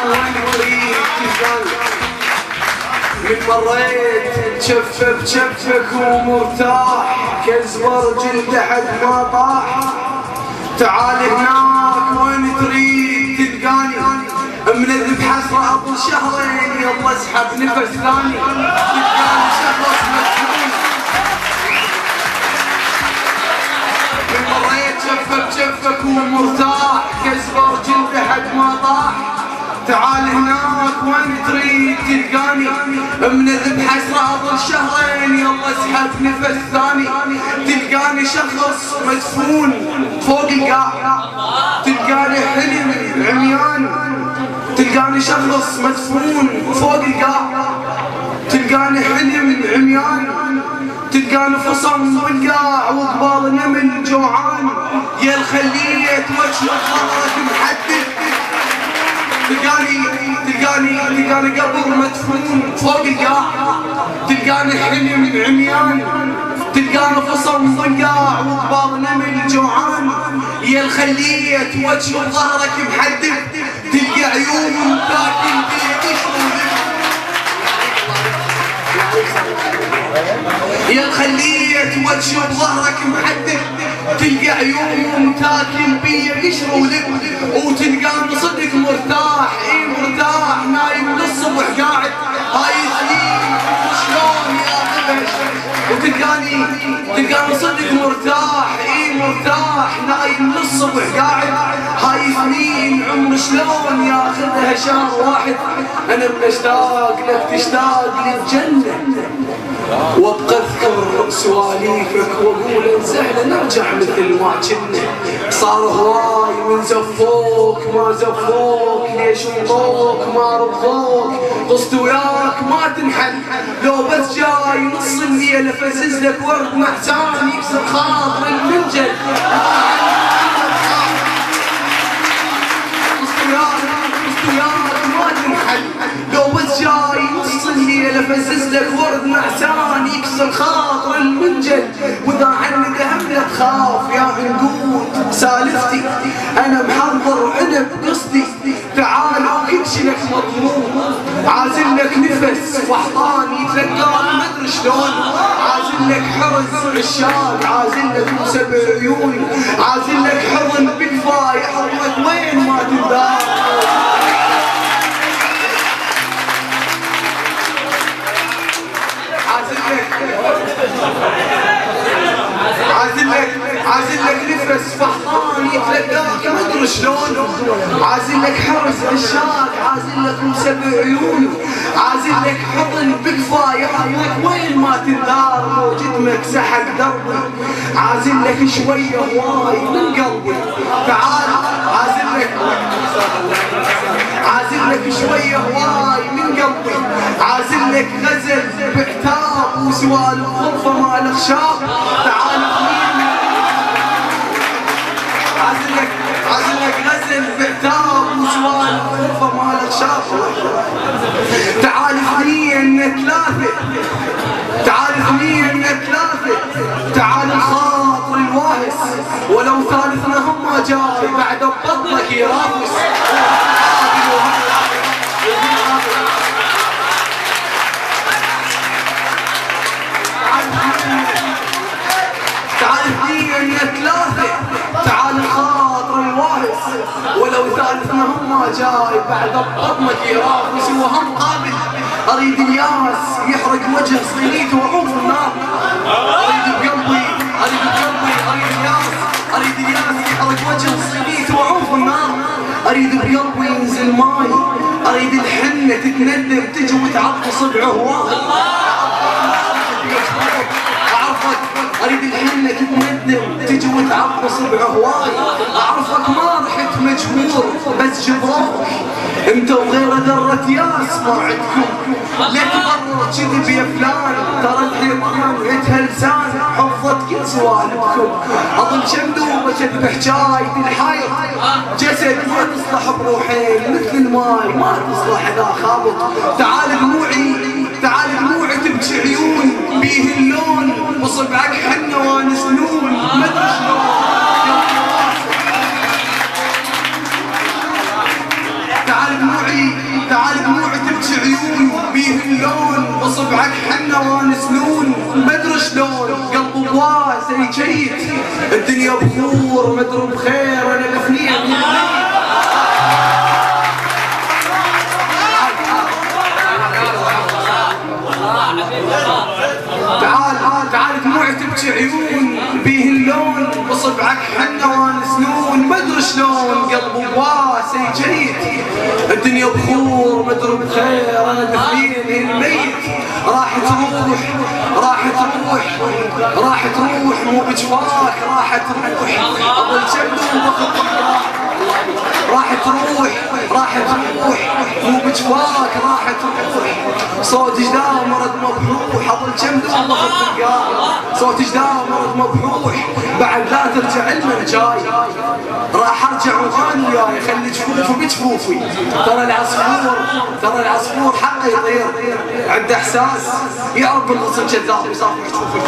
وين تريد تلقاني. من مريت جفة بجفك ومرتاح كزبر جلد حد ما طاح. تعال هناك وين تريد تلقاني. ملذ بحسرة أطل شهرين يلا اسحب نفس ثاني. تلقاني شخص مسكون. من مريت جفة بجفك ومرتاح كزبر جلد حد ما طاح. تعال هناك وين تريد تلقاني. ملذ بحسرة أطل شهرين يلا اسحب نفس ثاني. تلقاني شخص مدفون فوق القاع. تلقاني حلم عميان. تلقاني شخص مدفون فوق القاع. تلقاني حلم عميان. تلقاني فصم بالقاع وقبال نمل جوعان. يا الخلية وجه ظهرك محدد. تلقاني قبر مدفون فوق القاع. تلقاني حلم عميان. تلقاني فصم بالقاع وقبال نمل جوعان. يا الخلية وجه ظهرك محدد. تلقى عيون تاكل يا الخلية وجه ظهرك محدد. تلقى عيون تاكل بي قشر ولب. وتلقاني صدق مرتاح مرتاح نايم للصبح قاعد هاي سنين شلون يا غبش. وتلقاني صدق مرتاح مرتاح نايم للصبح قاعد هاي سنين عمر شلون ياخذها شهر واحد. انا بنشتاق لك تشتاق للجنة وابقى اذكر سواليفك واقول انزهله نرجع مثل ما كنا. صار هواي من زفوك ما زفوك ليش رضوك ما رضوك. قصت وياك ما تنحل لو بس جاي نص الليل افزز لك ورد محتان يكسر خاطر المنجل. قصت وياك ما تنحل لو بس جاي نص الليل افزز لك ورد محتان يكسر خاطر المنجل. واذا عنك هم لا تخاف يا عنقود سالفتي انا محضر عنب قصدي. تعال وكل شي لك مضمون. عازل لك نفس وحطان يتلقاك مدري شلون. عازل لك حرز عشاق. عازل لك بسبع عيون. عازل لك حضن بالفاي حضنك وين ما تندار. عازل لك نفس فحطان يتلقاك مدري شلون. عازل لك حرس عشاق. عازل لك مسبع عيون. عازل لك حضن بكفاي حضنك وين ما تندار. لو جدمك سحق دربي عازل لك شويه هواي من قلبي. تعال عازل لك شويه هواي من قلبي. عازل لك غزل بعتاب وسوالف غرفه مال خشاب. تعال عازل لك غزل بعتاب وسوالف غرفه مال خشاب. تعال اثنين ثلاثه. تعال الخاطر الواهس ولو ثالثنا هم ما جاي بعد ببطنك يرافس. تعال اثنين ثلاثة. تعال الخاطر الواهس ولو ثالثنا هم ما جاي بعد بطنك يرافس. وهم قابل اريد الياس يحرق وجه صينيته واعوف النار. اريد الياس يحرق وجه صينيته واعوف النار. اريد بقلبي ينزل ماي. اريد الحنة تتندم تجي وتعطس بعهواي. اعرفك اريد الحنة تتندم تجي وتعطس بعهواي. اعرفك ما رحت مجبور بس جبروك. انت وغير ذرة ياس ما عندكم. لا تبرر كذب يا فلان. ترى الحيطان عندها لسان حفظت كل سوالفكم. اظن شمدوبة تذبح حجاية الحيط. جسد ما تصلح بروحين مثل الماي ما تصلح اذا خابط. تعال دموعي تبكي عيون بيه اللون. وصبعك حنة وانا سنون مدري شلون. تعال تعال دموعي تبكي عيون بيه اللون بصبعك حنا وانا سنون مدري شلون قلب بواسه جيت الدنيا بخور مدري بخير انا بفنين تعال دموعي تبكي عيون بيه اللون بصبعك حنا وانا سنون مدري شلون قلب بواسه جيت الدنيا بخور مدري بخير انا دفين الميت راح تروح مو بجفاك راح تروح اظل جنب وبخط راح تروح مو بجفاك راح تروح صوت جدام مرض مبحوح اظل جنب وبخط القاع صوت جدام مرض مبحوح بعد لا ترجع لنا جاي راح ارجع وغاني وياي خلي جفوفي بجفوفي ترى العصفور حقه يطير عنده احساس يعرف بالغصن كذاب يصافح جفوفي